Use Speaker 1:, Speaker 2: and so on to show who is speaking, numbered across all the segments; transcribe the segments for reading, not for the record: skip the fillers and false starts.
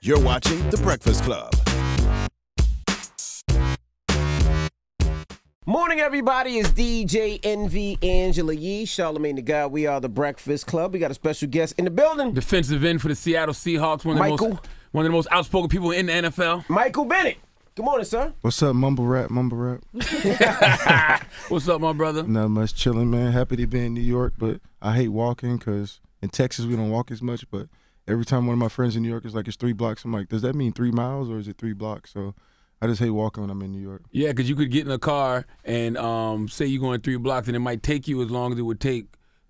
Speaker 1: You're watching The Breakfast Club.
Speaker 2: Morning, everybody. It's DJ NV Angela Yee, Charlamagne the God. We are The Breakfast Club. We got a special guest in the building.
Speaker 3: Defensive end for the Seattle Seahawks, one of the most outspoken people in the NFL.
Speaker 2: Michael Bennett. Good morning, sir.
Speaker 4: What's up, mumble rap?
Speaker 3: What's up, my brother?
Speaker 4: Not much, chilling, man. Happy to be in New York, but I hate walking because in Texas we don't walk as much, but every time one of my friends in New York is like, it's 3 blocks, I'm like, does that mean 3 miles or is it 3 blocks? So I just hate walking when I'm in New York.
Speaker 3: Yeah, because you could get in a car and say you're going 3 blocks and it might take you as long as it would take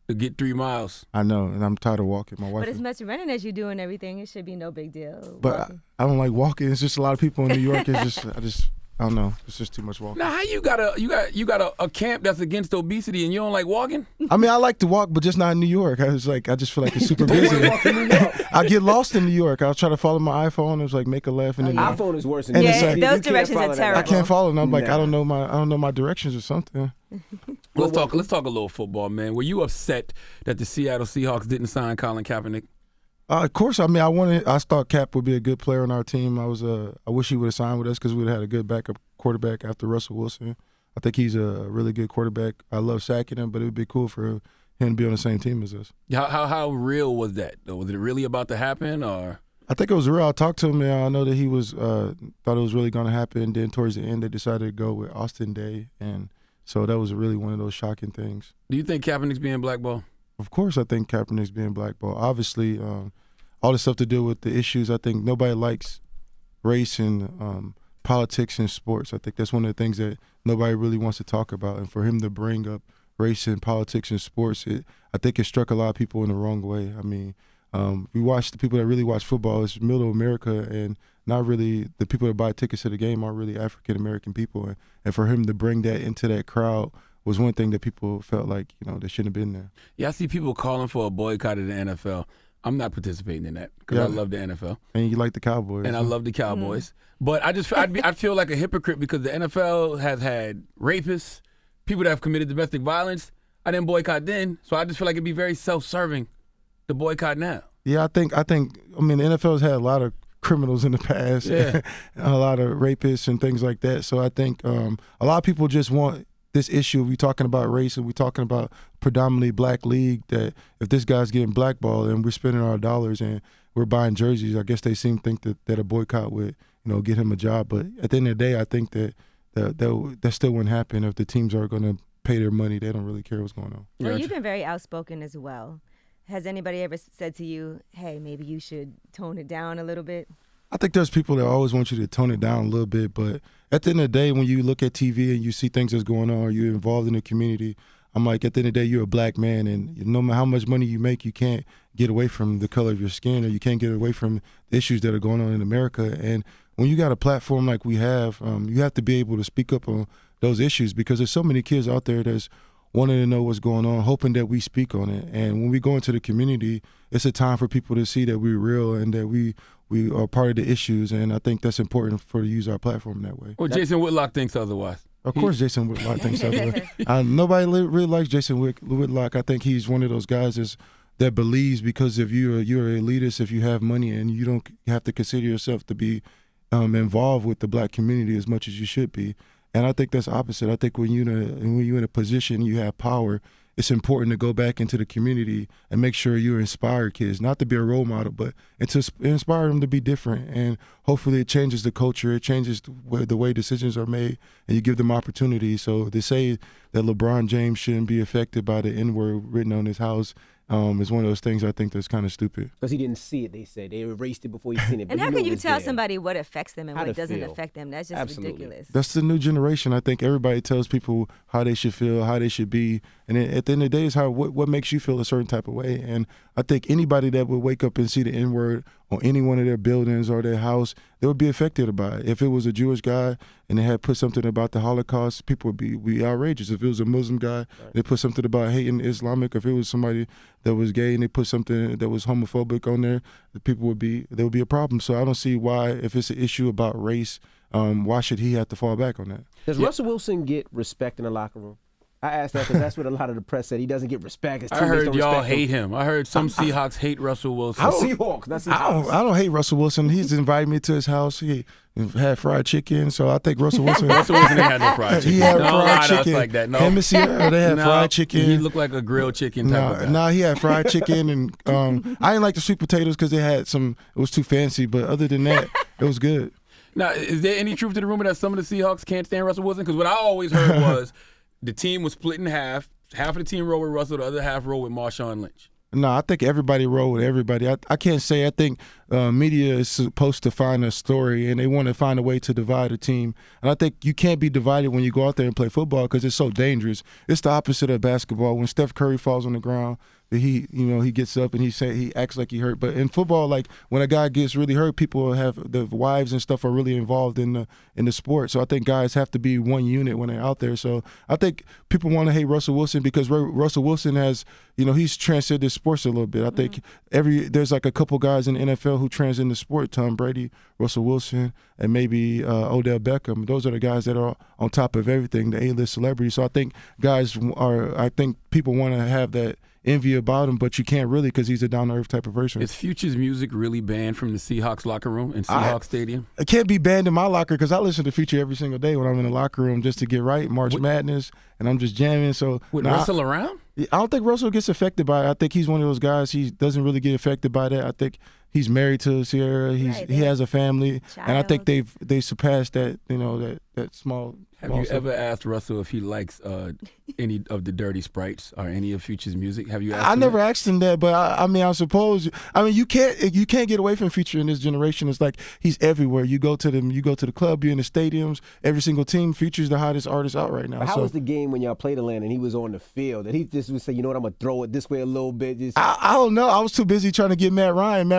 Speaker 3: to get 3 miles.
Speaker 4: I know, and I'm tired of walking. My wife.
Speaker 5: But as much running as you do and everything, it should be no big deal.
Speaker 4: But I don't like walking. It's just a lot of people in New York. I don't know. It's just too much walking.
Speaker 3: Now, how you got a camp that's against obesity and you don't like walking?
Speaker 4: I mean, I like to walk, but just not in New York. I just feel like it's super busy. I get lost in New York. I'll try to follow my iPhone. It's like make a laugh. And then
Speaker 2: iPhone is worse than
Speaker 4: and
Speaker 5: yeah, those directions are terrible.
Speaker 4: I can't follow them. I'm like, I don't know my directions or something.
Speaker 3: Let's talk a little football, man. Were you upset that the Seattle Seahawks didn't sign Colin Kaepernick?
Speaker 4: Of course. I mean, I thought Cap would be a good player on our team. I wish he would have signed with us because we would have had a good backup quarterback after Russell Wilson. I think he's a really good quarterback. I love sacking him, but it would be cool for him to be on the same team as us.
Speaker 3: How real was that? Was it really about to happen, or?
Speaker 4: I think it was real. I talked to him, and I know that he was thought it was really going to happen. And then towards the end, they decided to go with Austin Day, and so that was really one of those shocking things.
Speaker 3: Do you think Kaepernick's being blackballed?
Speaker 4: Of course, I think Kaepernick's being blackballed. Obviously, all the stuff to do with the issues. I think nobody likes race and politics and sports. I think that's one of the things that nobody really wants to talk about. And for him to bring up race and politics and sports, I think it struck a lot of people in the wrong way. I mean, we watch the people that really watch football. It's middle America, and not really the people that buy tickets to the game aren't really African American people. And for him to bring that into that crowd was one thing that people felt like, they shouldn't have been there.
Speaker 3: Yeah, I see people calling for a boycott of the NFL. I'm not participating in that because I love the NFL.
Speaker 4: And you like the Cowboys.
Speaker 3: And I love the Cowboys. But I'd feel like a hypocrite because the NFL has had rapists, people that have committed domestic violence. I didn't boycott then, so I just feel like it'd be very self-serving to boycott now.
Speaker 4: Yeah, I think. I mean, the NFL's had a lot of criminals in the past,
Speaker 3: yeah.
Speaker 4: A lot of rapists and things like that. So I think a lot of people just want this issue. We talking about race and we talking about predominantly black league, that if this guy's getting blackballed and we're spending our dollars and we're buying jerseys, I guess they seem to think that a boycott would get him a job. But at the end of the day, I think that still wouldn't happen if the teams are going to pay their money. They don't really care what's going on.
Speaker 5: Well, you've been very outspoken as well. Has anybody ever said to you, hey, maybe you should tone it down a little bit?
Speaker 4: I think there's people that always want you to tone it down a little bit, but at the end of the day, when you look at TV and you see things that's going on, or you're involved in the community, I'm like, at the end of the day, you're a black man, and no matter how much money you make, you can't get away from the color of your skin, or you can't get away from the issues that are going on in America. And when you got a platform like we have, you have to be able to speak up on those issues, because there's so many kids out there that's wanting to know what's going on, hoping that we speak on it. And when we go into the community, it's a time for people to see that we're real and that we are part of the issues. And I think that's important to use our platform that way.
Speaker 3: Well, Jason Whitlock thinks otherwise.
Speaker 4: Of course, Jason Whitlock thinks otherwise. Nobody really likes Jason Whitlock. I think he's one of those guys that believes, because if you're an elitist, if you have money, and you don't have to consider yourself to be involved with the black community as much as you should be. And I think that's opposite. I think when you're in a position, you have power, it's important to go back into the community and make sure you inspire kids, not to be a role model, but to inspire them to be different. And hopefully it changes the culture, it changes the way decisions are made, and you give them opportunities. So to say that LeBron James shouldn't be affected by the N-word written on his house is one of those things I think that's kind of stupid.
Speaker 2: Because he didn't see it, they said. They erased it before he seen it.
Speaker 5: And how can you tell somebody what affects them and what doesn't affect them? That's just ridiculous.
Speaker 4: That's the new generation. I think everybody tells people how they should feel, how they should be. And at the end of the day, it's what makes you feel a certain type of way. And I think anybody that would wake up and see the N-word on any one of their buildings or their house, they would be affected by it. If it was a Jewish guy and they had put something about the Holocaust, people would be outrageous. If it was a Muslim guy, they put something about hating Islamic. If it was somebody that was gay and they put something that was homophobic on there, there would be a problem. So I don't see why, if it's an issue about race, why should he have to fall back on that?
Speaker 2: Does Russell Wilson get respect in the locker room? I asked that because that's what a lot of the press said. He doesn't get respect. His
Speaker 3: I
Speaker 2: teammates
Speaker 3: heard
Speaker 2: don't
Speaker 3: y'all
Speaker 2: respect him.
Speaker 3: hate him. I heard some Seahawks hate Russell Wilson.
Speaker 2: Seahawks. That's Seahawks.
Speaker 4: I don't hate Russell Wilson. He's invited me to his house. He had fried chicken, so I think Russell Wilson.
Speaker 3: Russell Wilson ain't had no fried chicken.
Speaker 4: He had
Speaker 3: no,
Speaker 4: fried
Speaker 3: no,
Speaker 4: chicken.
Speaker 3: It's like that. No.
Speaker 4: Him and Sierra, they had fried chicken.
Speaker 3: He looked like a grilled chicken type of guy.
Speaker 4: No, he had fried chicken, and I didn't like the sweet potatoes because they had some. It was too fancy, but other than that, it was good.
Speaker 3: Now, is there any truth to the rumor that some of the Seahawks can't stand Russell Wilson? Because what I always heard was the team was split in half. Half of the team rolled with Russell, the other half rolled with Marshawn Lynch.
Speaker 4: No, I think everybody roll with everybody. I can't say. I think media is supposed to find a story, and they want to find a way to divide a team. And I think you can't be divided when you go out there and play football because it's so dangerous. It's the opposite of basketball. When Steph Curry falls on the ground, he gets up and he acts like he hurt. But in football, like when a guy gets really hurt, people have the wives and stuff are really involved in the sport. So I think guys have to be one unit when they're out there. So I think people want to hate Russell Wilson because Russell Wilson has, he's transcended sports a little bit. I think there's like a couple guys in the NFL who transcend the sport: Tom Brady, Russell Wilson, and maybe Odell Beckham. Those are the guys that are on top of everything, the A-list celebrities. So I think people want to have that envy about him, but you can't really because he's a down-to-earth type of person.
Speaker 3: Is Future's music really banned from the Seahawks locker room in Seahawks Stadium?
Speaker 4: It can't be banned in my locker because I listen to Future every single day when I'm in the locker room just to get right, March Madness, and I'm just jamming. So
Speaker 3: With Russell around?
Speaker 4: I don't think Russell gets affected by it. I think he's one of those guys. He doesn't really get affected by that. I think he's married to Sierra. He has a family, and I think they surpassed that. That small.
Speaker 3: Have you ever asked Russell if he likes any of the Dirty Sprites or any of Future's music? Have you asked him?
Speaker 4: I never asked him that, but I suppose you can't get away from Future in this generation. It's like he's everywhere. You go to the club, you're in the stadiums, every single team. Future's the hottest artist out right now.
Speaker 2: How was the game when y'all played Atlanta and he was on the field? And he just would say, you know what, I'm gonna throw it this way a little bit.
Speaker 4: I don't know. I was too busy trying to get Matt Ryan.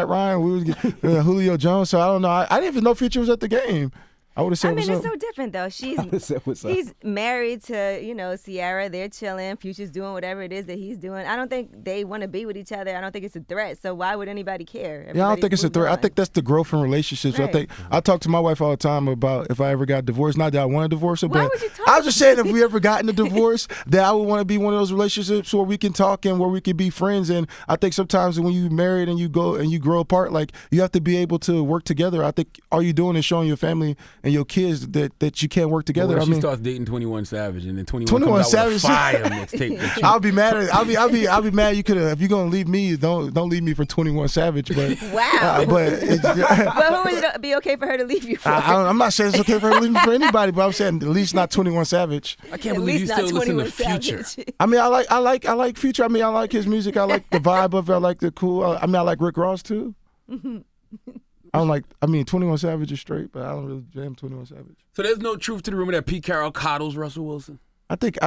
Speaker 4: We was Julio Jones. So I don't know. I didn't even know Future was at the game. I would have said,
Speaker 5: it's so different though. He's married to, Sierra. They're chilling. Future's doing whatever it is that he's doing. I don't think they want to be with each other. I don't think it's a threat. So why would anybody care?
Speaker 4: I don't think it's a threat. I think that's the growth in relationships. Right. I talk to my wife all the time about if I ever got divorced. Not that I want to divorce her, but I was just saying if we ever got in a divorce, that I would want to be one of those relationships where we can talk and where we can be friends. And I think sometimes when you married and you go and you grow apart, like you have to be able to work together. I think all you're doing is showing your family and your kids that you can't work together.
Speaker 3: Well, she starts dating 21 Savage, and then 21 comes out
Speaker 4: Savage.
Speaker 3: with a fire mixtape.
Speaker 4: I'll be mad. I'll be mad. You could have. If you're gonna leave me, don't leave me for 21 Savage. But
Speaker 5: wow.
Speaker 4: But
Speaker 5: who would it be okay for her to leave you for?
Speaker 4: I'm not saying it's okay for her to leave me for anybody, but I'm saying at least not 21 Savage.
Speaker 3: I can't believe you still listen to Future.
Speaker 4: I like Future. I like his music. I like the vibe of it. I like the cool. I like Rick Ross too. I don't 21 Savage is straight, but I don't really jam 21 Savage.
Speaker 3: So there's no truth to the rumor that Pete Carroll coddles Russell Wilson?
Speaker 4: I think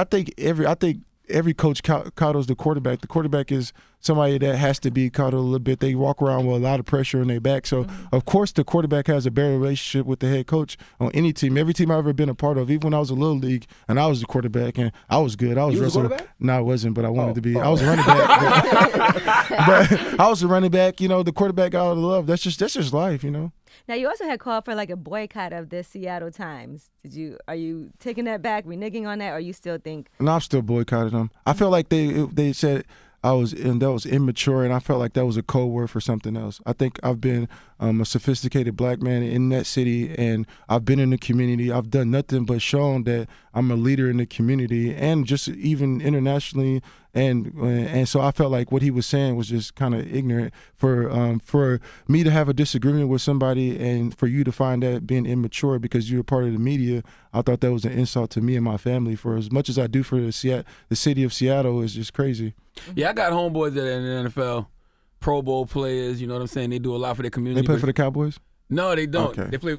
Speaker 4: every coach coddles the quarterback. The quarterback is somebody that has to be coddled a little bit. They walk around with a lot of pressure on their back. So, of course, the quarterback has a better relationship with the head coach on any team. Every team I've ever been a part of, even when I was a little league and I was the quarterback and I was good. I was Russell. No, I wasn't, but I wanted to be. I was a running back. But I was a running back. The quarterback got all the love. That's just life,
Speaker 5: Now, you also had called for like a boycott of the Seattle Times. Are you taking that back, reneging on that, or you still think?
Speaker 4: No, I'm still boycotting them. I felt like they said that was immature, and I felt like that was a code word for something else. I think I've been a sophisticated black man in that city, and I've been in the community. I've done nothing but shown that I'm a leader in the community, and just even internationally. And so I felt like what he was saying was just kind of ignorant. For me to have a disagreement with somebody and for you to find that being immature because you're a part of the media, I thought that was an insult to me and my family. For as much as I do for the city of Seattle is just crazy.
Speaker 3: Yeah, I got homeboys that are in the NFL, Pro Bowl players. You know what I'm saying? They do a lot for their community.
Speaker 4: They play for the Cowboys?
Speaker 3: No, they don't.
Speaker 4: Okay.
Speaker 3: They play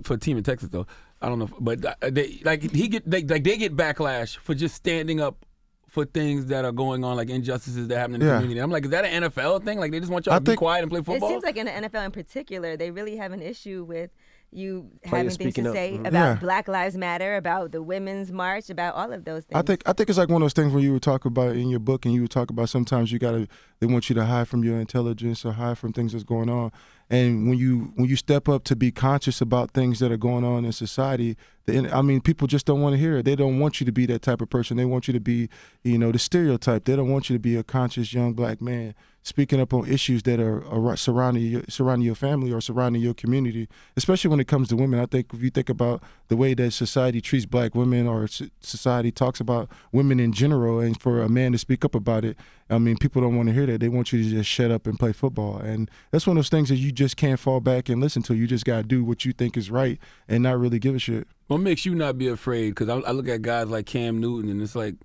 Speaker 3: for a team in Texas though. I don't know, but they get backlash for just standing up for things that are going on, like injustices that happen in the community. I'm like, is that an NFL thing? Like, they just want y'all to be quiet and play football?
Speaker 5: It seems like in the NFL in particular, they really have an issue with you having things to say about Black Lives Matter, about the Women's March, about all of those things.
Speaker 4: I think it's like one of those things where you would talk about in your book, and you would talk about sometimes they want you to hide from your intelligence or hide from things that's going on. And when you step up to be conscious about things that are going on in society, people just don't want to hear it. They don't want you to be that type of person. They want you to be, the stereotype. They don't want you to be a conscious young black man speaking up on issues that are surrounding your family or surrounding your community, especially when it comes to women. I think if you think about the way that society treats black women or society talks about women in general, and for a man to speak up about it, people don't want to hear that. They want you to just shut up and play football. And that's one of those things that you just can't fall back and listen to. You just got to do what you think is right and not really give a shit.
Speaker 3: What makes you not be afraid? Because I look at guys like Cam Newton, and it's like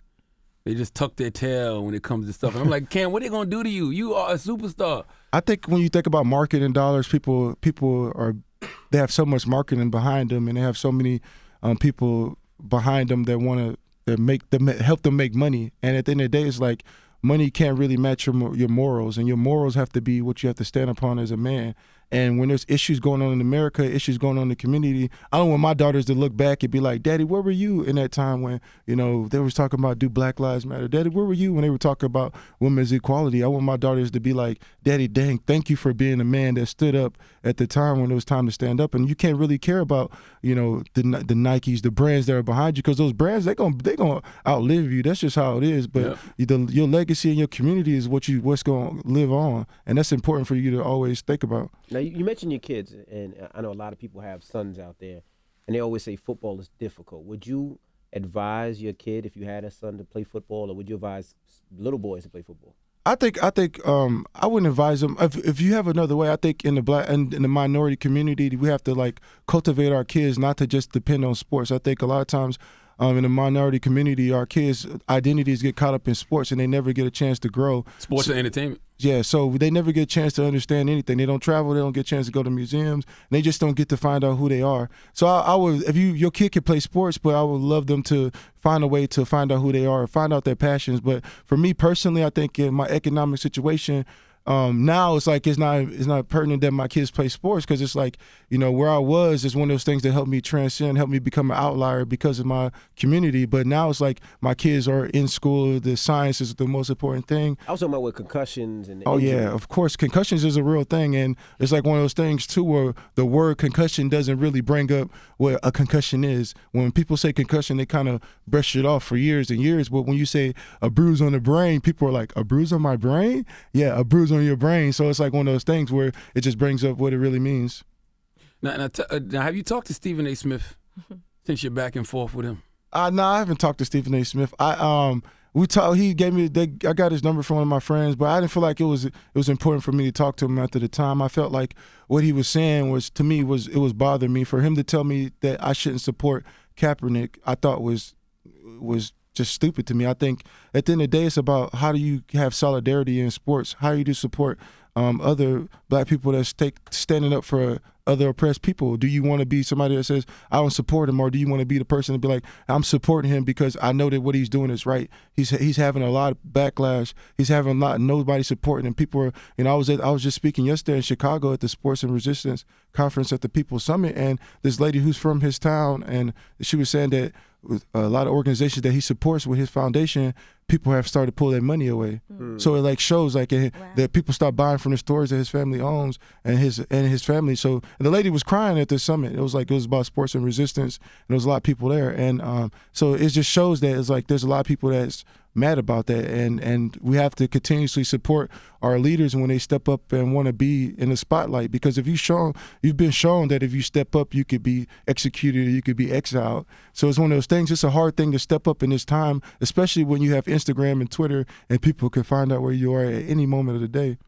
Speaker 3: they just tuck their tail when it comes to stuff. And I'm like, Cam, what are they going to do to you? You are a superstar.
Speaker 4: I think when you think about marketing dollars, people they have so much marketing behind them, and they have so many people behind them that want to help them make money. And at the end of the day, it's like money can't really match your morals, and your morals have to be what you have to stand upon as a man. And when there's issues going on in America, issues going on in the community, I don't want my daughters to look back and be like, Daddy, where were you in that time when, they was talking about do Black Lives Matter? Daddy, where were you when they were talking about women's equality? I want my daughters to be like, Daddy, dang, thank you for being a man that stood up at the time when it was time to stand up. And you can't really care about, the Nikes, the brands that are behind you, because those brands, they're gonna outlive you. That's just how it is. But your legacy and your community is what's going to live on. And that's important for you to always think about.
Speaker 2: Now, you mentioned your kids, and I know a lot of people have sons out there, and they always say football is difficult. Would you advise your kid, if you had a son, to play football, or would you advise little boys to play football?
Speaker 4: I think I wouldn't advise them. If you have another way, I think in the black and in the minority community, we have to cultivate our kids not to just depend on sports. I think a lot of times in the minority community, our kids' identities get caught up in sports, and they never get a chance to grow.
Speaker 3: Sports and entertainment.
Speaker 4: Yeah, so they never get a chance to understand anything. They don't travel. They don't get a chance to go to museums. And they just don't get to find out who they are. So I would, if your kid can play sports, but I would love them to find a way to find out who they are, find out their passions. But for me personally, I think in my economic situation, now it's like it's not pertinent that my kids play sports, because it's like, where I was is one of those things that helped me transcend, helped me become an outlier because of my community. But now it's like my kids are in school. The science is the most important thing.
Speaker 2: I was talking about with concussions and
Speaker 4: injury. Yeah, of course, concussions is a real thing, and it's like one of those things too where the word concussion doesn't really bring up what a concussion is. When people say concussion, they kind of brush it off for years and years. But when you say a bruise on the brain, people are like, a bruise on my brain? Yeah, a bruise on your brain. So it's like one of those things where it just brings up what it really means.
Speaker 3: Now have you talked to Stephen A. Smith since you're back and forth with him?
Speaker 4: No, I haven't talked to Stephen A. Smith. We talked. He gave me. I got his number from one of my friends, but I didn't feel like it was important for me to talk to him after the time. I felt like what he was saying was bothering me. For him to tell me that I shouldn't support Kaepernick, I thought was just stupid to me. I think at the end of the day, it's about how do you have solidarity in sports? How do you support other black people that's standing up for other oppressed people? Do you want to be somebody that says, I don't support him, or do you want to be the person to be like, I'm supporting him because I know that what he's doing is right? He's having a lot of backlash. He's having nobody supporting him. People are, I was just speaking yesterday in Chicago at the Sports and Resistance Conference at the People's Summit, and this lady who's from his town, and she was saying that with a lot of organizations that he supports with his foundation, people have started to pull their money away. So it shows that people stop buying from the stores that his family owns and his family. So and the lady was crying at the summit. It was about sports and resistance, and there was a lot of people there. And so it just shows that it's like there's a lot of people that's mad about that, and we have to continuously support our leaders when they step up and want to be in the spotlight, because if you've been shown that if you step up you could be executed or you could be exiled. So it's one of those things. It's a hard thing to step up in this time, especially when you have Instagram and Twitter and people can find out where you are at any moment of the day.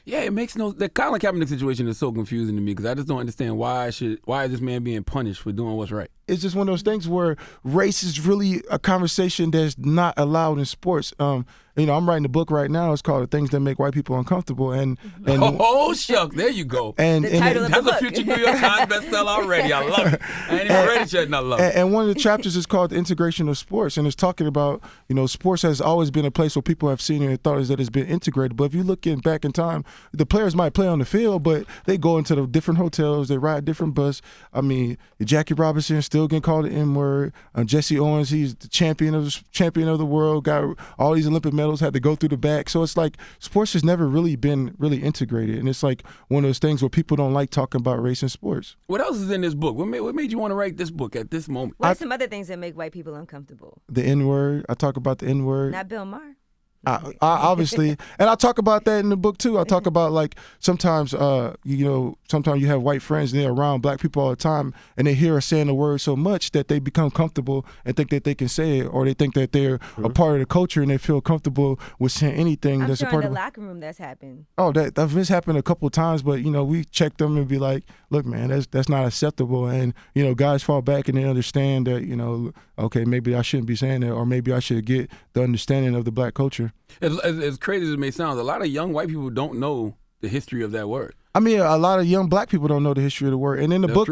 Speaker 3: Yeah, it makes the Colin Kaepernick situation is so confusing to me, because I just don't understand why is this man being punished for doing what's right?
Speaker 4: It's just one of those things where race is really a conversation that's not allowed in sports. I'm writing a book right now. It's called "The Things That Make White People Uncomfortable." And
Speaker 3: oh shuck, there you go.
Speaker 5: And that's
Speaker 3: a future New York Times bestseller already. I love it. I ain't even read it yet, and I love it.
Speaker 4: And one of the chapters is called "The Integration of Sports," and it's talking about sports has always been a place where people have seen it and thought that it's been integrated. But if you look back in time, the players might play on the field, but they go into the different hotels, they ride different bus. I mean, Jackie Robinson still getting called the N-word. Jesse Owens, he's the champion of the world, got all these Olympic medals. medals had to go through the back. So it's like sports has never really been really integrated, and it's like one of those things where people don't like talking about race in sports.
Speaker 3: What else is in this book? What made you want to write this book at this moment?
Speaker 5: What are some other things that make white people uncomfortable?
Speaker 4: The N-word. I talk about the N-word.
Speaker 5: Not Bill Maher.
Speaker 4: I obviously, and I talk about that in the book too. I talk about like sometimes, sometimes you have white friends and they're around black people all the time, and they hear us saying the word so much that they become comfortable and think that they can say it, or they think that they're a part of the culture and they feel comfortable with saying anything that's
Speaker 5: sure
Speaker 4: a part
Speaker 5: in
Speaker 4: of
Speaker 5: the locker room that's happened.
Speaker 4: Oh, that's happened a couple of times, but we check them and be like, look, man, that's not acceptable, and guys fall back and they understand that okay, maybe I shouldn't be saying that, or maybe I should get the understanding of the black culture.
Speaker 3: As crazy as it may sound, a lot of young white people don't know the history of that word.
Speaker 4: I mean, a lot of young black people don't know the history of the word, and in the book,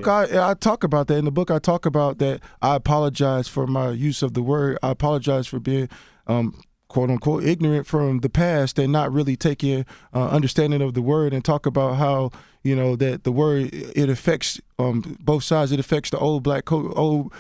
Speaker 4: I talk about that. In the book, I talk about that. I apologize for my use of the word. I apologize for being quote unquote ignorant from the past and not really taking understanding of the word, and talk about how that the word, it affects both sides. It affects the old black old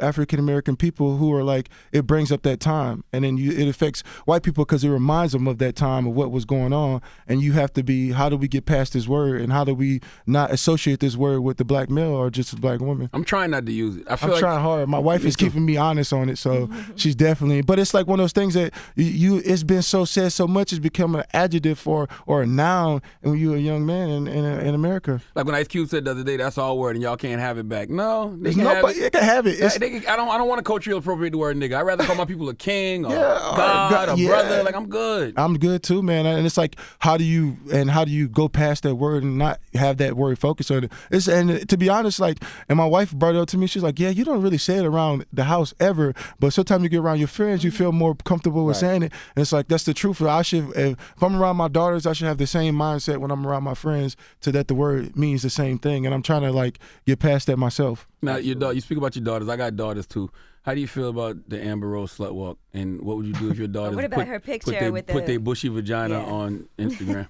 Speaker 4: African American people who are like, it brings up that time, and then it affects white people because it reminds them of that time of what was going on. And you have to be, how do we get past this word, and how do we not associate this word with the black male or just the black woman?
Speaker 3: I'm trying not to use it.
Speaker 4: I'm trying hard. My wife is keeping me honest on it, so she's definitely. But it's like one of those things that it's been so said so much, it's become an adjective or a noun, and when you're a young man in America.
Speaker 3: Like when Ice Cube said the other day, that's all word and y'all can't have it back. No, they
Speaker 4: can have it. They can have it.
Speaker 3: I don't want to culturally appropriate the word nigga. I'd rather call my people a king or God or brother. Like, I'm good.
Speaker 4: I'm good too, man. And it's like, how do you go past that word and not have that word focus on it? And to be honest, like, and my wife brought it up to me, she's like, yeah, you don't really say it around the house ever, but sometimes you get around your friends, you feel more comfortable with saying it. And it's like, that's the truth. If I'm around my daughters, I should have the same mindset when I'm around my friends, to that the word means the same thing. And I'm trying to like get past that myself.
Speaker 3: Now, you speak about your daughters. I got daughters too. How do you feel about the Amber Rose slut walk? And what would you do if your daughters
Speaker 5: her picture
Speaker 3: put their bushy vagina on Instagram?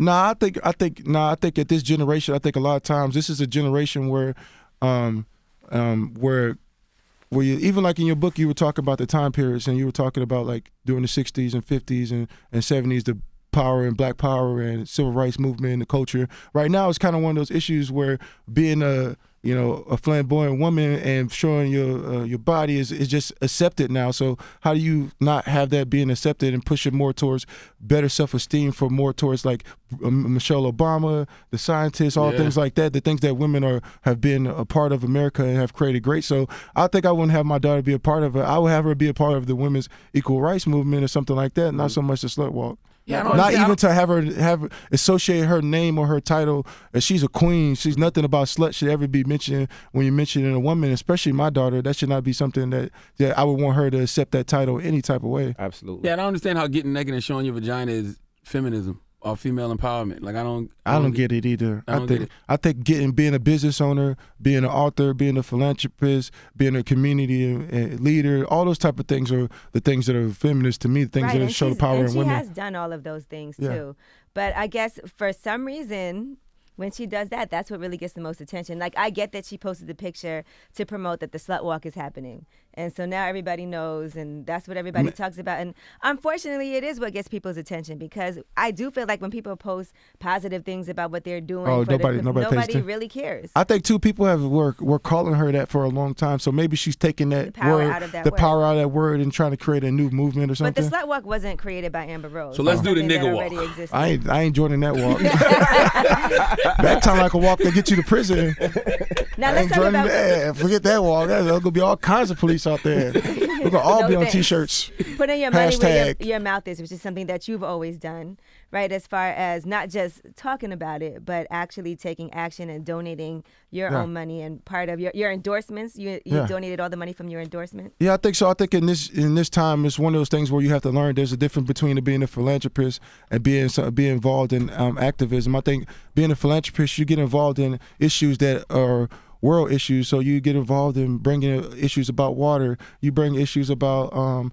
Speaker 4: I think at this generation, I think a lot of times this is a generation where you, even like in your book, you were talking about the time periods, and you were talking about like during the 60s and 50s and 70s, the power and black power and civil rights movement and the culture. Right now, it's kind of one of those issues where being a flamboyant woman and showing your body is just accepted now. So how do you not have that being accepted and push it more towards better self-esteem, for more towards like Michelle Obama, the scientists, all things like that, the things that women have been a part of America and have created great. So I think I wouldn't have my daughter be a part of it. I would have her be a part of the women's equal rights movement or something like that, not so much the slut walk.
Speaker 3: Yeah,
Speaker 4: not even to have associate her name or her title as she's a queen. She's nothing about slut should ever be mentioned when you're mentioning a woman, especially my daughter. That should not be something that I would want her to accept that title any type of way.
Speaker 2: Absolutely.
Speaker 3: Yeah, I don't understand how getting naked and showing your vagina is feminism or female empowerment. Like, I don't
Speaker 4: get it either. I think being a business owner, being an author, being a philanthropist, being a community leader, all those type of things are the things that are feminist to me, the things that show the power in women.
Speaker 5: She has done all of those things too. But I guess for some reason, when she does that, that's what really gets the most attention. Like, I get that she posted the picture to promote that the slut walk is happening. And so now everybody knows, and that's what everybody talks about. And unfortunately, it is what gets people's attention, because I do feel like when people post positive things about what they're doing, nobody really cares.
Speaker 4: I think too, people were calling her that for a long time. So maybe she's taking that power out of that word and trying to create a new movement or something.
Speaker 5: But the slut walk wasn't created by Amber Rose.
Speaker 3: So let's do the nigga walk.
Speaker 4: I ain't joining that walk. That time I can walk to get you to prison.
Speaker 5: Now let's talk about
Speaker 4: forget that walk. There's gonna be all kinds of police out there. We're gonna all be on T-shirts.
Speaker 5: Putting your money where your mouth is, which is something that you've always done, right? As far as not just talking about it, but actually taking action and donating your own money, and part of your endorsements. You donated all the money from your endorsement. Yeah,
Speaker 4: I think so. I think in this time, it's one of those things where you have to learn there's a difference between being a philanthropist and being involved in activism. I think being a philanthropist, you get involved in issues that are world issues. So you get involved in bringing issues about water. You bring issues about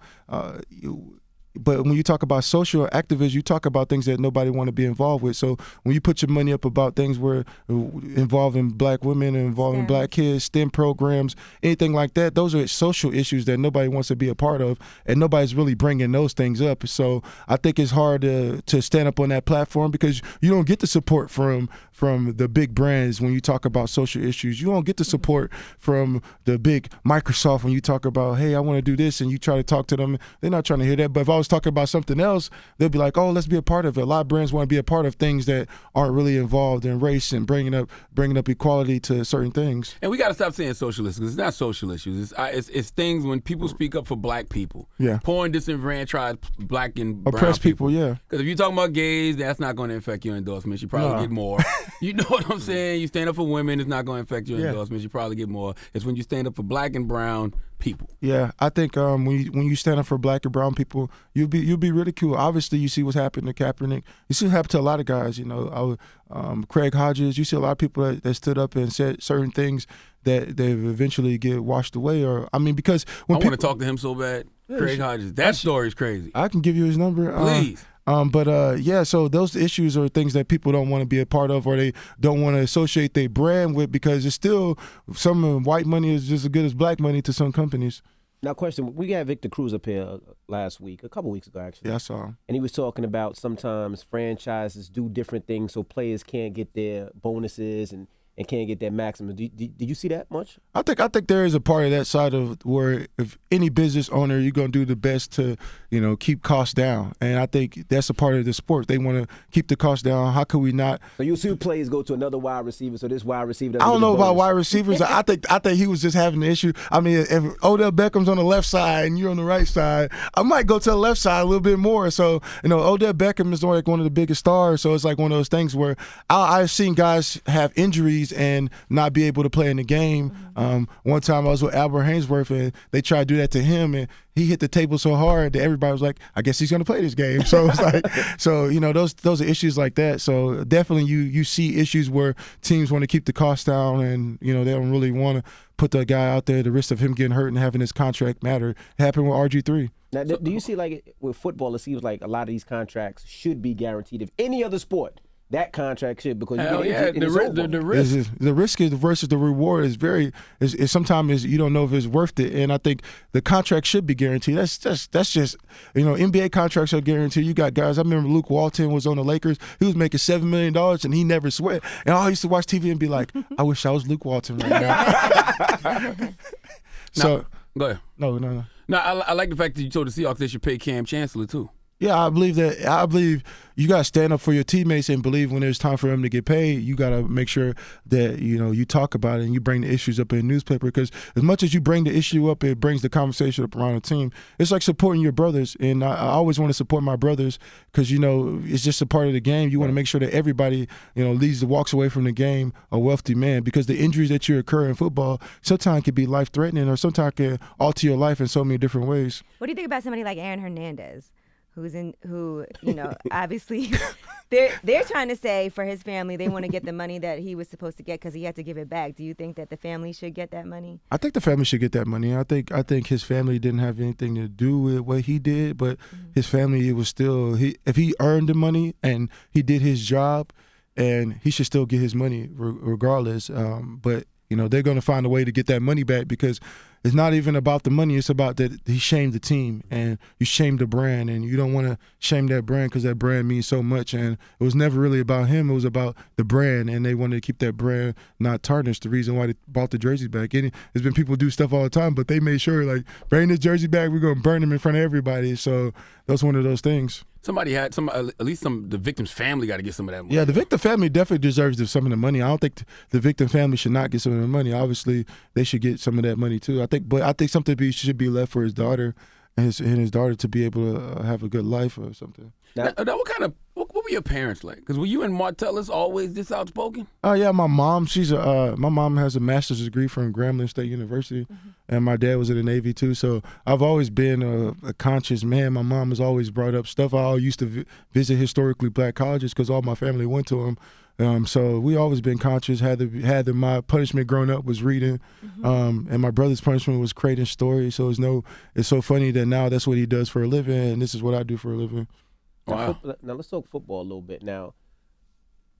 Speaker 4: but when you talk about social activists, you talk about things that nobody want to be involved with. So when you put your money up about things where involving black women and involving
Speaker 5: STEM.
Speaker 4: black kids, STEM programs, anything like that, those are social issues that nobody wants to be a part of, and nobody's really bringing those things up. So I think it's hard to stand up on that platform because you don't get the support from the big brands when you talk about social issues. You don't get the support from the big Microsoft when you talk about, hey, I want to do this, and you try to talk to them. They're not trying to hear that. But if I was talking about something else, they'll be like, oh, let's be a part of it. A lot of brands want to be a part of things that aren't really involved in race and bringing up equality to certain things.
Speaker 3: And we got to stop saying socialist because it's not social issues. It's things when people speak up for black people.
Speaker 4: Yeah.
Speaker 3: Poor and disenfranchised black and brown
Speaker 4: Oppressed people, yeah.
Speaker 3: Because if you're talking about gays, that's not going to affect your endorsements. You probably get more. You know what I'm saying? You stand up for women, it's not going to affect your endorsements. You probably get more. It's when you stand up for black and brown people.
Speaker 4: Yeah, I think when you stand up for black and brown people, you'll be ridiculed. Obviously, you see what's happened to Kaepernick. You see what happened to a lot of guys. You know, Craig Hodges. You see a lot of people that stood up and said certain things that they eventually get washed away. Or I mean, because when
Speaker 3: I want to talk to him so bad. Craig Hodges. That story is crazy.
Speaker 4: I can give you his number.
Speaker 3: Please.
Speaker 4: So those issues are things that people don't want to be a part of, or they don't want to associate their brand with, because it's still some white money is just as good as black money to some companies.
Speaker 2: Now, question: we got Victor Cruz up here a couple weeks ago, actually.
Speaker 4: Yeah, I saw him.
Speaker 2: And he was talking about sometimes franchises do different things so players can't get their bonuses and can't get that maximum. Did you see that much?
Speaker 4: I think there is a part of that side of where if any business owner, you're going to do the best to, keep costs down. And I think that's a part of the sport. They want to keep the costs down. How could we not?
Speaker 2: So you see players go to another wide receiver, so this wide receiver doesn't
Speaker 4: I don't
Speaker 2: get
Speaker 4: know
Speaker 2: the
Speaker 4: about
Speaker 2: bonus.
Speaker 4: wide receivers. I think he was just having an issue. I mean, if Odell Beckham's on the left side and you're on the right side, I might go to the left side a little bit more. So, Odell Beckham is like one of the biggest stars. So it's like one of those things where I've seen guys have injuries and not be able to play in the game. One time I was with Albert Hainsworth and they tried to do that to him, and he hit the table so hard that everybody was like, I guess he's going to play this game. So it's like, those are issues like that. So definitely you see issues where teams want to keep the costs down, and they don't really want to put the guy out there, the risk of him getting hurt and having his contract matter. It happened with RG3.
Speaker 2: Now, do you see, like with football, it seems like a lot of these contracts should be guaranteed. If any other sport, that contract should, because you get injured,
Speaker 3: the risk.
Speaker 4: The risk is versus the reward is sometimes you don't know if it's worth it, and I think the contract should be guaranteed. That's just NBA contracts are guaranteed. You got guys. I remember Luke Walton was on the Lakers. He was making $7 million and he never sweat. And I used to watch TV and be like, I wish I was Luke Walton right now. So
Speaker 3: go ahead.
Speaker 4: No.
Speaker 3: No, I like the fact that you told the Seahawks they should pay Cam Chancellor too.
Speaker 4: Yeah, I believe you got to stand up for your teammates and believe when there's time for them to get paid, you got to make sure that, you talk about it and you bring the issues up in the newspaper, because as much as you bring the issue up, it brings the conversation up around the team. It's like supporting your brothers, and I always want to support my brothers because, it's just a part of the game. You want to make sure that everybody, walks away from the game a wealthy man, because the injuries that you occur in football sometimes can be life-threatening or sometimes can alter your life in so many different ways.
Speaker 5: What do you think about somebody like Aaron Hernandez? Who obviously they're trying to say for his family they want to get the money that he was supposed to get because he had to give it back. Do you think that the family should get that money?
Speaker 4: I think the family should get that money. I think his family didn't have anything to do with what he did, but his family, it was still if he earned the money and he did his job, and he should still get his money regardless. But they're going to find a way to get that money back, because it's not even about the money. It's about that he shamed the team and you shamed the brand, and you don't want to shame that brand because that brand means so much. And it was never really about him. It was about the brand, and they wanted to keep that brand not tarnished. The reason why they bought the jerseys back. And there's been people do stuff all the time, but they made sure, like, bring this jersey back. We're going to burn them in front of everybody. So that's one of those things.
Speaker 3: Somebody had at least the victim's family got to get some of that money.
Speaker 4: Yeah, the victim family definitely deserves some of the money. I don't think the victim family should not get some of the money. Obviously, they should get some of that money too. I think something should be left for his daughter and his daughter to be able to have a good life or something.
Speaker 3: Now, what were your parents like? Because were you and Martellus always this outspoken?
Speaker 4: Oh yeah, my mom. My mom has a master's degree from Grambling State University, and my dad was in the Navy too. So I've always been a conscious man. My mom has always brought up stuff. I used to visit historically black colleges because all my family went to them. So we always been conscious. My punishment growing up was reading, and my brother's punishment was creating stories. So it's so funny that now that's what he does for a living, and this is what I do for a living.
Speaker 3: Wow.
Speaker 2: Now let's talk football a little bit. Now,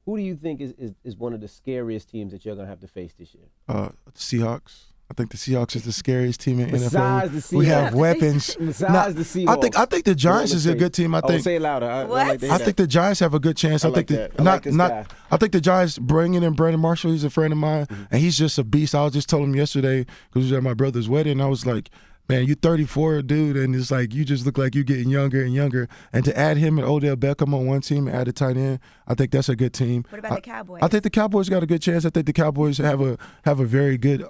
Speaker 2: who do you think is one of the scariest teams that you're gonna have to face this year?
Speaker 4: Seahawks. I think the Seahawks is the scariest team in
Speaker 2: Besides
Speaker 4: NFL.
Speaker 2: the Seahawks.
Speaker 4: We have weapons.
Speaker 2: Besides the Seahawks.
Speaker 4: I think the Giants is a good team. I think.
Speaker 2: Say it louder.
Speaker 4: I think the Giants have a good chance. I think the Giants bringing in Brandon Marshall. He's a friend of mine, and he's just a beast. I was just told him yesterday because we was at my brother's wedding. I was like, man, you're 34, dude, and it's like you just look like you're getting younger and younger. And to add him and Odell Beckham on one team, add a tight end, I think that's a good team.
Speaker 5: What about the Cowboys?
Speaker 4: I think the Cowboys got a good chance. I think the Cowboys have a very good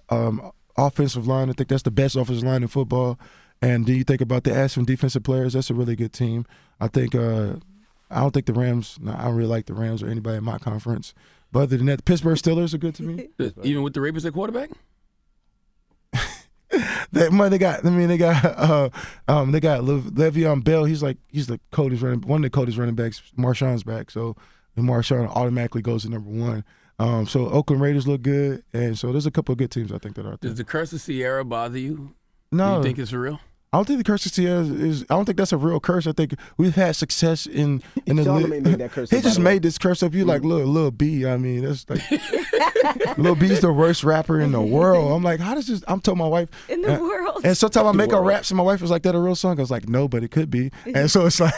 Speaker 4: offensive line. I think that's the best offensive line in football. And do you think about the add some defensive players? That's a really good team. I think I don't think the Rams. No, I don't really like the Rams or anybody in my conference. But other than that, the Pittsburgh Steelers are good to me.
Speaker 3: Even with the rapist at quarterback?
Speaker 4: They got Le'Veon Bell. He's the coldest one of the coldest running backs. Marshawn's back, so Marshawn automatically goes to number one. So Oakland Raiders look good, and so there's a couple of good teams I think that are out there.
Speaker 3: Does the curse of Sierra bother you?
Speaker 4: No.
Speaker 3: Do you think it's real?
Speaker 4: I don't think the curse of Sierra is. I don't think that's a real curse. I think we've had success in the
Speaker 2: Charlamagne made that curse.
Speaker 4: He just made this curse up. You like Lil B. I mean, that's like Lil B's the worst rapper in the world. I'm like, how does this? I'm telling my wife
Speaker 5: in the world.
Speaker 4: And sometimes I make her raps, and my wife was like, "That a real song?" I was like, "No, but it could be." And so it's like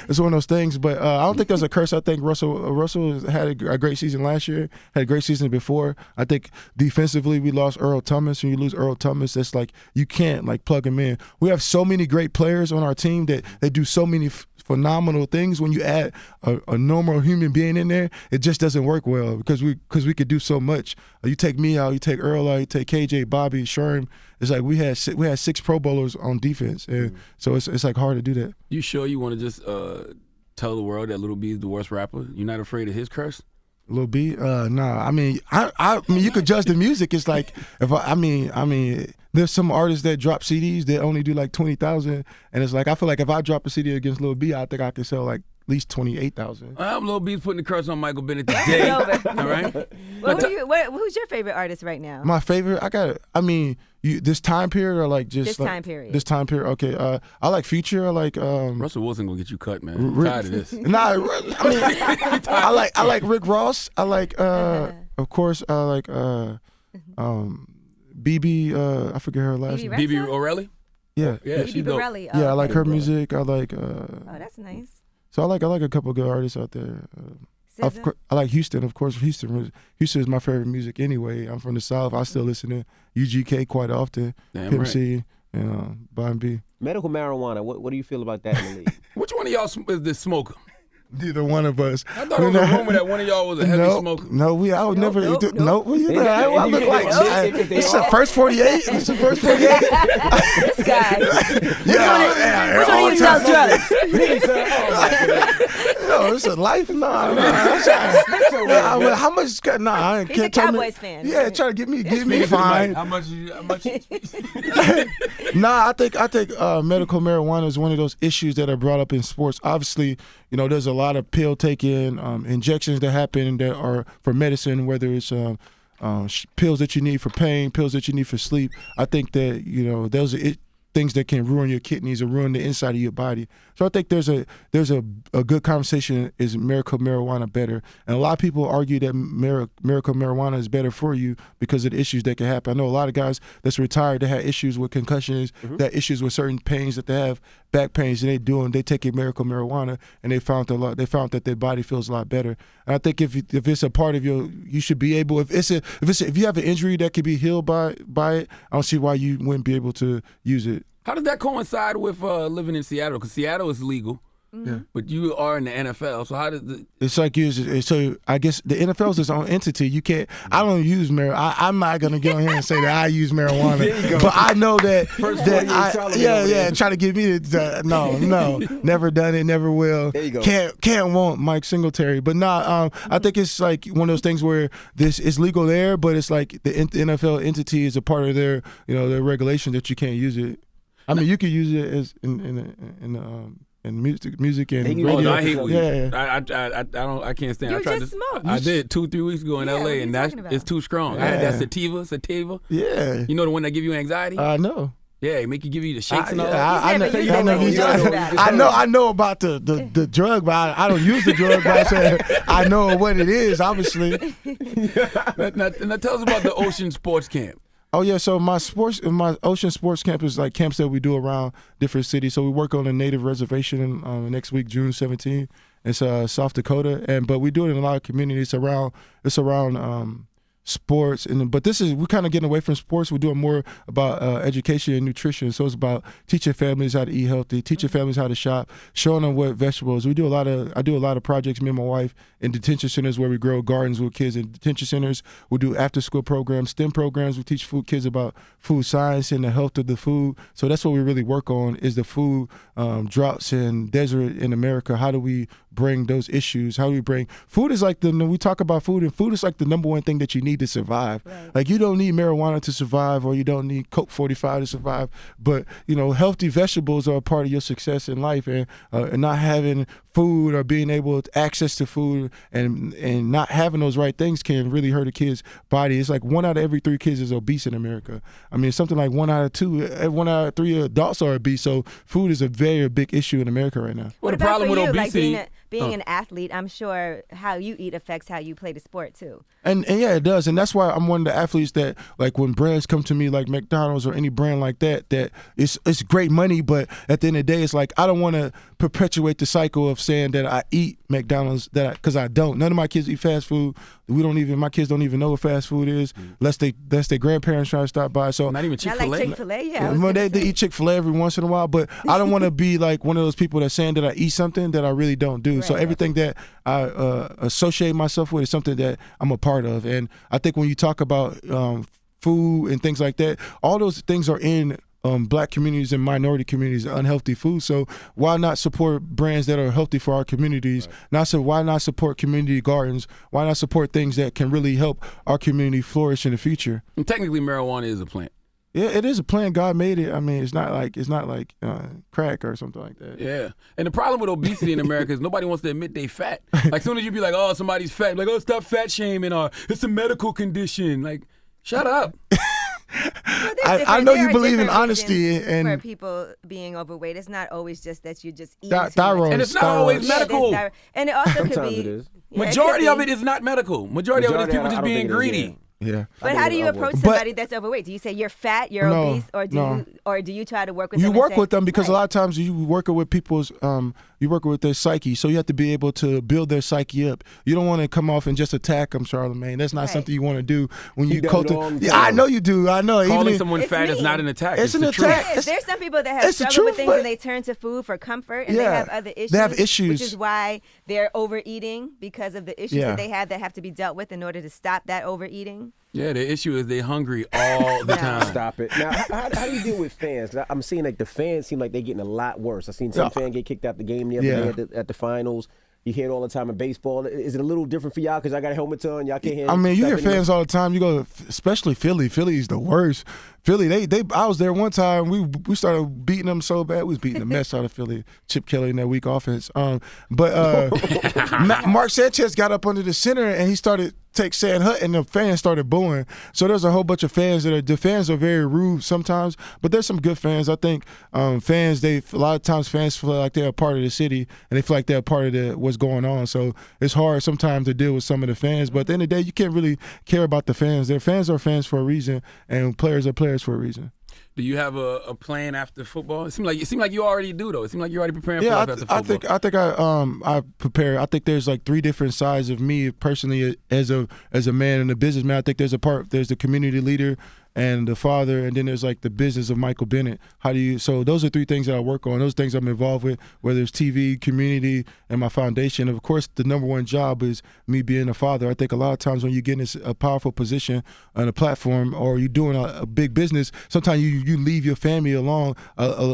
Speaker 4: it's one of those things. But I don't think there's a curse. I think Russell had a great season last year. Had a great season before. I think defensively we lost Earl Thomas. When you lose Earl Thomas, it's like you can't like plug him in. We have so many great players on our team that they do so many phenomenal things. When you add a normal human being in there, it just doesn't work well because we could do so much. You take me out, you take Earl out, you take KJ, Bobby, Sherm. It's like we had 6 Pro Bowlers on defense, and so it's like hard to do that.
Speaker 3: You sure you want to just tell the world that Lil B is the worst rapper? You're not afraid of his curse?
Speaker 4: Lil B, nah. I mean, you could judge the music. It's like there's some artists that drop CDs that only do like 20,000, and it's like I feel like if I drop a CD against Lil B, I think I could sell like at least 28,000.
Speaker 3: Lil B's putting the curse on Michael Bennett today. All right.
Speaker 5: Who's your favorite artist right now?
Speaker 4: My favorite, this time period or like just
Speaker 5: this time period.
Speaker 4: This time period. Okay. I like Future. I like
Speaker 3: Russell Wilson gonna get you cut, man. I'm tired of this.
Speaker 4: Nah, I mean, I like Rick Ross. I like of course I like BB. I forget her last name.
Speaker 3: BB O'Reilly.
Speaker 4: Yeah.
Speaker 3: She's dope.
Speaker 4: I like her music. I like.
Speaker 5: Oh, that's nice.
Speaker 4: So I like a couple of good artists out there. Of course, I like Houston. Of course, Houston is my favorite music anyway. I'm from the South. I still listen to UGK quite often. Pimp C and Bon B.
Speaker 2: Medical marijuana. What do you feel about that in the league?
Speaker 3: Which one of y'all is the smoker?
Speaker 4: Neither one of us.
Speaker 3: I thought it was a rumor that one of y'all was a heavy smoker.
Speaker 4: No, I would never. I look like it's the first 48. It's the first 48.
Speaker 5: This guy.
Speaker 4: Which one of you sells drugs? No, it's a life. Nah. How much? Nah, I can't.
Speaker 5: He's a Cowboys fan.
Speaker 4: Yeah, trying to get me fine.
Speaker 3: How much?
Speaker 4: Nah, I think medical marijuana is one of those issues that are brought up in sports. Obviously, there's a lot of pill taking, injections that happen that are for medicine, whether it's pills that you need for pain, pills that you need for sleep. I think that those are things that can ruin your kidneys or ruin the inside of your body. So I think there's a good conversation. Is medical marijuana better? And a lot of people argue that medical marijuana is better for you because of the issues that can happen. I know a lot of guys that's retired that had issues with concussions, that issues with certain pains that they have, back pains, and they take medical marijuana, and they found that their body feels a lot better. And I think if it's a part of you should be able, if you have an injury that can be healed by it, I don't see why you wouldn't be able to use it.
Speaker 3: How does that coincide with living in Seattle? Because Seattle is legal, but you are in the NFL. So how does
Speaker 4: it's like so I guess the NFL is its own entity. You can't. I don't use marijuana. I'm not gonna get on here and say that I use marijuana. But I know that try to get me to no, never done it, never will.
Speaker 2: There you go.
Speaker 4: Can't want Mike Singletary. But I think it's like one of those things where this is legal there, but it's like the NFL entity is a part of their their regulation that you can't use it. I mean, you could use it as in and music and
Speaker 2: Oh,
Speaker 3: Oh
Speaker 4: radio.
Speaker 3: no, I hate weed.
Speaker 4: Yeah.
Speaker 3: I can't stand.
Speaker 5: You
Speaker 3: I tried
Speaker 5: just
Speaker 3: to.
Speaker 5: smoked.
Speaker 3: I did 2-3 weeks ago in
Speaker 5: Yeah, what
Speaker 3: LA,
Speaker 5: are you
Speaker 3: and that's
Speaker 5: talking about?
Speaker 3: it's too strong. I had
Speaker 4: Yeah.
Speaker 3: that sativa.
Speaker 4: Yeah.
Speaker 3: You know the one that give you anxiety?
Speaker 4: I know.
Speaker 3: Yeah, it make you give you the shakes and all.
Speaker 4: I
Speaker 5: He's
Speaker 4: know.
Speaker 5: never used
Speaker 4: I
Speaker 5: it,
Speaker 4: know.
Speaker 5: but he
Speaker 4: he's-
Speaker 5: knows about it.
Speaker 4: I know about the drug, but I don't use the drug. But I said I know what it is. Obviously.
Speaker 3: Now tell us about the Ocean Sports Camp.
Speaker 4: Oh yeah, so my Ocean Sports Camp is like camps that we do around different cities. So we work on a native reservation next week, June 17th. It's South Dakota, but we do it in a lot of communities around. It's around sports, but we're kind of getting away from sports. We're doing more about education and nutrition. So it's about teaching families how to eat healthy, teaching families how to shop, showing them what vegetables. I do a lot of projects, me and my wife, in detention centers where we grow gardens with kids in detention centers. We do after school programs, STEM programs. We teach kids about food science and the health of the food. So that's what we really work on is the food droughts and desert in America. How do we bring those issues? How do we bring food is like we talk about food, and food is like the number one thing that you need to survive.
Speaker 5: Right.
Speaker 4: Like you don't need marijuana to survive, or you don't need Coke 45 to survive. But healthy vegetables are a part of your success in life, and not having food or being able to access to food and not having those right things can really hurt a kid's body. It's like 1 out of every 3 kids is obese in America. I mean, something like 1 out of 3 adults are obese. So food is a very big issue in America right now.
Speaker 3: Well,
Speaker 5: What
Speaker 3: the
Speaker 5: about
Speaker 3: problem
Speaker 5: for
Speaker 3: with
Speaker 5: you?
Speaker 3: obesity.
Speaker 5: Like being an athlete, I'm sure how you eat affects how you play the sport too.
Speaker 4: And yeah, it does. And that's why I'm one of the athletes that, like, when brands come to me, like McDonald's or any brand like that it's great money, but at the end of the day, it's like I don't want to perpetuate the cycle of saying that I eat McDonald's because I don't. None of my kids eat fast food. My kids don't even know what fast food is, unless their grandparents try to stop by. So
Speaker 3: Not even
Speaker 5: Not
Speaker 3: Chick-fil-A.
Speaker 5: like Chick-fil-A, yeah.
Speaker 4: well, they eat Chick-fil-A every once in a while, but I don't want to be like one of those people that's saying that I eat something that I really don't do. So
Speaker 5: Right.
Speaker 4: everything that I associate myself with is something that I'm a part of. And I think when you talk about food and things like that, all those things are in Black communities and minority communities, unhealthy food. So why not support brands that are healthy for our communities? Right. Why not support community gardens? Why not support things that can really help our community flourish in the future?
Speaker 3: And technically, marijuana is a plant.
Speaker 4: Yeah, it is a plant. God made it. I mean, it's not like crack or something like that.
Speaker 3: Yeah. And the problem with obesity in America is nobody wants to admit they fat. Like, soon as you be like, oh, somebody's fat, like, oh, stop fat shaming, or it's a medical condition. Like, shut up.
Speaker 4: I know you believe in honesty and
Speaker 5: for people being overweight, it's not always just that you just eat
Speaker 4: thyroid.
Speaker 3: And it's not always medical.
Speaker 5: And it also could
Speaker 2: Sometimes
Speaker 5: be.
Speaker 2: it is.
Speaker 5: Yeah,
Speaker 3: Majority
Speaker 5: could
Speaker 3: of
Speaker 5: be.
Speaker 3: it is not medical. Majority of it is people
Speaker 2: I
Speaker 3: just
Speaker 2: don't
Speaker 3: being
Speaker 2: think it is,
Speaker 3: greedy.
Speaker 4: Yeah.
Speaker 5: But how do you approach somebody that's overweight? Do you say you're fat, you're
Speaker 4: No,
Speaker 5: obese, or do you try to work with
Speaker 4: You
Speaker 5: them?
Speaker 4: work with them because
Speaker 5: right.
Speaker 4: a lot of times you work with people's you work with their psyche, so you have to be able to build their psyche up. You don't want to come off and just attack them, Charlamagne. That's not
Speaker 5: Right.
Speaker 4: something you want to do when you
Speaker 2: does it all
Speaker 4: cultivate.
Speaker 2: the
Speaker 4: Yeah,
Speaker 2: time.
Speaker 4: I know you do. I know.
Speaker 3: Calling
Speaker 4: Even
Speaker 3: someone
Speaker 5: It's
Speaker 3: fat is
Speaker 5: mean.
Speaker 3: not an attack.
Speaker 4: It's an
Speaker 3: the truth.
Speaker 4: attack.
Speaker 5: There's some people that have
Speaker 4: It's the
Speaker 5: struggled with
Speaker 4: truth,
Speaker 5: things
Speaker 4: but-
Speaker 5: and they turn to food for comfort, and
Speaker 4: Yeah.
Speaker 5: they have other issues.
Speaker 4: They have issues.
Speaker 5: which is why they're overeating because of the issues
Speaker 4: Yeah.
Speaker 5: that they have to be dealt with in order to stop that overeating.
Speaker 3: Yeah, the issue is they hungry all the
Speaker 5: No.
Speaker 3: time.
Speaker 2: Stop it. Now, how do you deal with fans? 'Cause I'm seeing like the fans seem like they're getting a lot worse. I seen some fan get kicked out the game the other day at the finals. You hear it all the time in baseball. Is it a little different for y'all because I got helmets on? Y'all can't hear.
Speaker 4: I mean, you hear
Speaker 2: stuff anyway?
Speaker 4: fans all the time. You go, especially Philly. Philly's the worst. Philly, they. I was there one time. We started beating them so bad. We was beating the mess out of Philly. Chip Kelly in that weak offense. But Mark Sanchez got up under the center and he started saying hut, and the fans started booing. So there's a whole bunch of fans the fans are very rude sometimes, but there's some good fans. I think fans, a lot of times fans feel like they're a part of the city and they feel like they're a part of what's going on. So it's hard sometimes to deal with some of the fans. But at the end of the day, you can't really care about the fans. Their fans are fans for a reason, and players are players for a reason.
Speaker 3: Do you have a plan after football? It seems like you already do, though. It seems like you're already preparing for life after football.
Speaker 4: I think I prepare. I think there's like 3 different sides of me personally as a man and a businessman. I think there's the community leader and the father, and then there's like the business of Michael Bennett. So those are 3 things that I work on. Those things I'm involved with, whether it's TV, community, and my foundation. Of course, the number one job is me being a father. I think a lot of times when you get in a powerful position on a platform or you're doing a big business, sometimes you leave your family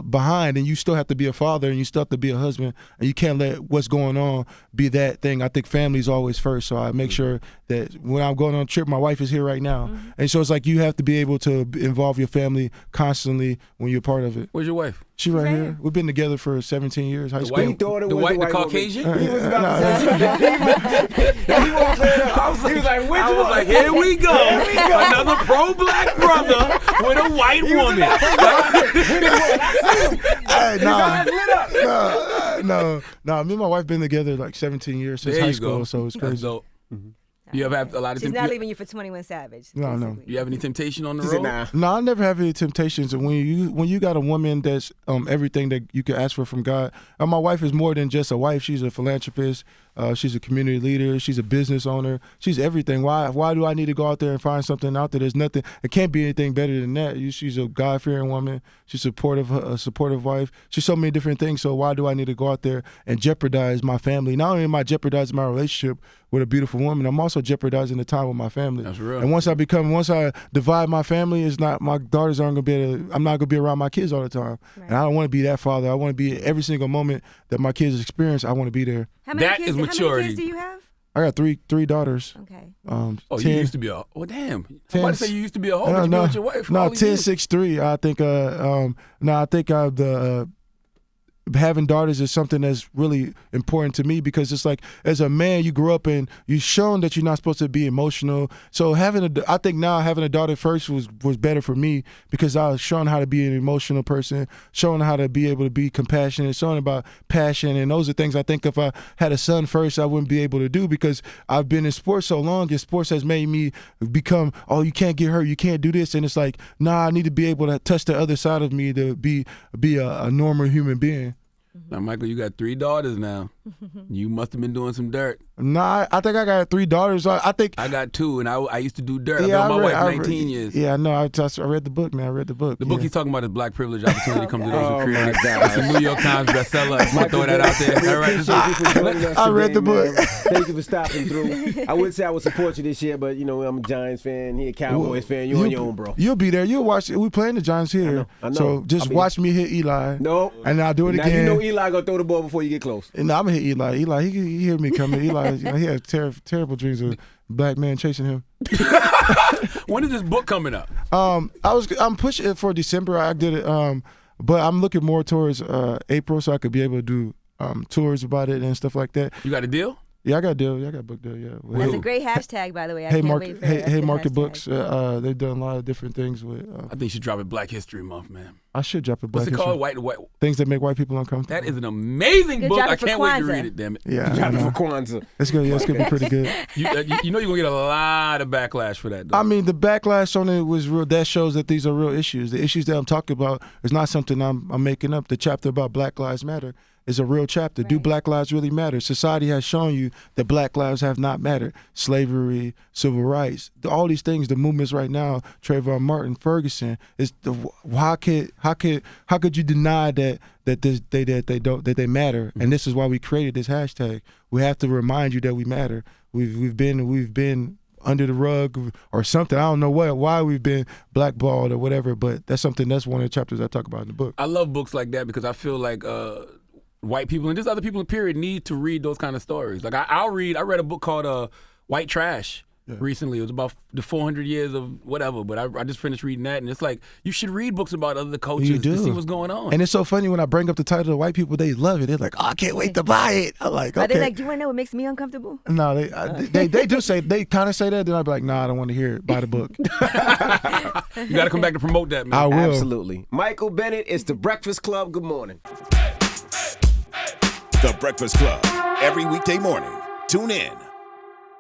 Speaker 4: behind, and you still have to be a father and you still have to be a husband, and you can't let what's going on be that thing. I think family's always first. So I make sure that when I'm going on a trip, my wife is here right now. And so it's like you have to be able able to involve your family constantly when you're part of it.
Speaker 3: Where's your wife?
Speaker 4: She right here. We've been together for 17 years. High school.
Speaker 2: He thought it
Speaker 3: The
Speaker 2: was
Speaker 3: white,
Speaker 2: the
Speaker 3: the Caucasian?
Speaker 2: He was about to say he was like, which
Speaker 3: I was
Speaker 2: one?
Speaker 3: like, here we go. Another pro-black brother with a white woman.
Speaker 4: Hey, no. Me and my wife been together like 17 years since
Speaker 3: There
Speaker 4: high
Speaker 3: you
Speaker 4: school,
Speaker 3: go.
Speaker 4: so it's
Speaker 3: That's
Speaker 4: crazy.
Speaker 3: dope. You ever have a lot of
Speaker 5: She's not
Speaker 3: temptation?
Speaker 5: leaving you for 21 Savage.
Speaker 4: No.
Speaker 5: basically.
Speaker 3: You have any temptation on the
Speaker 2: He
Speaker 3: road?
Speaker 2: said, nah.
Speaker 4: No, I never have any temptations. And when you got a woman that's everything that you could ask for from God, my wife is more than just a wife. She's a philanthropist. She's a community leader. She's a business owner. She's everything. Why do I need to go out there and find something out there? There's nothing. It can't be anything better than that. She's a God-fearing woman. She's a supportive wife. She's so many different things. So why do I need to go out there and jeopardize my family? Not only am I jeopardizing my relationship with a beautiful woman, I'm also jeopardizing the time with my family.
Speaker 3: That's real.
Speaker 4: And once I divide my family, my daughters aren't gonna be I'm not gonna be around my kids all the time.
Speaker 5: Right.
Speaker 4: And I don't want to be that father. I want to be every single moment that my kids experience. I want to be there.
Speaker 5: How many
Speaker 3: That
Speaker 5: kids,
Speaker 3: is
Speaker 5: How many
Speaker 3: maturity.
Speaker 5: kids do you have?
Speaker 4: I got three daughters.
Speaker 5: Okay.
Speaker 3: Oh,
Speaker 4: 10,
Speaker 3: you used to be a. Well, damn. Somebody say you used to be a hoe. but you been with your wife for all these
Speaker 4: 10,
Speaker 3: years.
Speaker 4: 6, 3. I think. I think the having daughters is something that's really important to me because it's like as a man you grew up and you've shown that you're not supposed to be emotional. So I think now having a daughter first was better for me because I was shown how to be an emotional person, showing how to be able to be compassionate, showing about passion, and those are things I think if I had a son first I wouldn't be able to do because I've been in sports so long and sports has made me become, oh, you can't get hurt, you can't do this, and it's like, nah, I need to be able to touch the other side of me to be a normal human being.
Speaker 3: Now, Michael, you got 3 daughters now. You must have been doing some dirt.
Speaker 4: Nah, I think I got 3 daughters. I think
Speaker 3: I got 2, and I used to do dirt. I've been with my wife 19 years.
Speaker 4: Yeah, I know. I read the book, man. I read the book.
Speaker 3: The book he's talking about is Black Privilege Opportunity Comes to Those Who
Speaker 2: Oh,
Speaker 3: Create
Speaker 2: my
Speaker 3: It.
Speaker 2: God.
Speaker 3: It's a New York Times bestseller. I just want to throw that out there. All right.
Speaker 4: I read the book.
Speaker 2: Thank you for stopping through. I would say I would support you this year, but you know I'm a Giants fan. He a Cowboys fan. You're on your own, bro.
Speaker 4: You'll be there. You'll watch. We playing the Giants here.
Speaker 2: I know.
Speaker 4: So just watch me hit Eli.
Speaker 2: No.
Speaker 4: And I'll do it
Speaker 2: now
Speaker 4: again.
Speaker 2: you know Eli gonna throw the ball before you get close.
Speaker 4: And I'm gonna hit Eli. Eli, he hear me coming. Eli, he has terrible dreams of black man chasing him.
Speaker 3: When is this book coming up?
Speaker 4: I'm pushing it for December. I did it. But I'm looking more towards April so I could be able to do tours about it and stuff like that.
Speaker 3: You got a deal?
Speaker 4: Yeah, I got a deal. Yeah, I got a book deal. Yeah.
Speaker 5: That's a great hashtag, by the way. I
Speaker 4: Hey,
Speaker 5: can't
Speaker 4: Market.
Speaker 5: wait for us
Speaker 4: Hey,
Speaker 5: to
Speaker 4: Market
Speaker 5: hashtag.
Speaker 4: Books. They've done a lot of different things with.
Speaker 3: I think you should drop it Black History Month, man.
Speaker 4: I should drop a Black
Speaker 3: What's it
Speaker 4: History.
Speaker 3: called? White.
Speaker 4: Things that make white people uncomfortable.
Speaker 3: That is an amazing
Speaker 5: Good
Speaker 3: book.
Speaker 5: job
Speaker 3: I
Speaker 5: for
Speaker 3: can't wait to
Speaker 5: Kwanzaa.
Speaker 3: read it, damn it.
Speaker 4: Yeah, I
Speaker 2: Drop it
Speaker 4: know.
Speaker 2: for Kwanzaa.
Speaker 4: It's good. Yeah, it's gonna be pretty good.
Speaker 3: You know you're going to get a lot of backlash for that, though.
Speaker 4: I mean, the backlash on it was real. That shows that these are real issues. The issues that I'm talking about is not something I'm making up. The chapter about Black Lives Matter is a real chapter.
Speaker 5: Right.
Speaker 4: Do Black lives really matter? Society has shown you that Black lives have not mattered. Slavery, civil rights, all these things, the movements right now, Trayvon Martin, Ferguson, how could you deny that they matter? And this is why we created this hashtag. We have to remind you that we matter. We've been under the rug or something. I don't know why we've been blackballed or whatever, but that's one of the chapters I talk about in the book.
Speaker 3: I love books like that because I feel like white people and just other people in period need to read those kind of stories. Like I read a book called White Trash recently. It was about the 400 years of whatever, but I just finished reading that, and it's like you should read books about other cultures to see what's going on.
Speaker 4: And it's so funny when I bring up the title of white people, they love it. They're like, oh, I can't wait to buy it. I'm like, okay.
Speaker 5: Are they like, do you want to know what makes me uncomfortable?
Speaker 4: No, they do say, they kind of say that. Then I'd be like, nah, I don't want to hear it. Buy the book.
Speaker 3: You got to come back to promote that, man.
Speaker 4: I will.
Speaker 2: Absolutely. Michael Bennett, it's the Breakfast Club. Good morning.
Speaker 1: The Breakfast Club. Every weekday morning. Tune in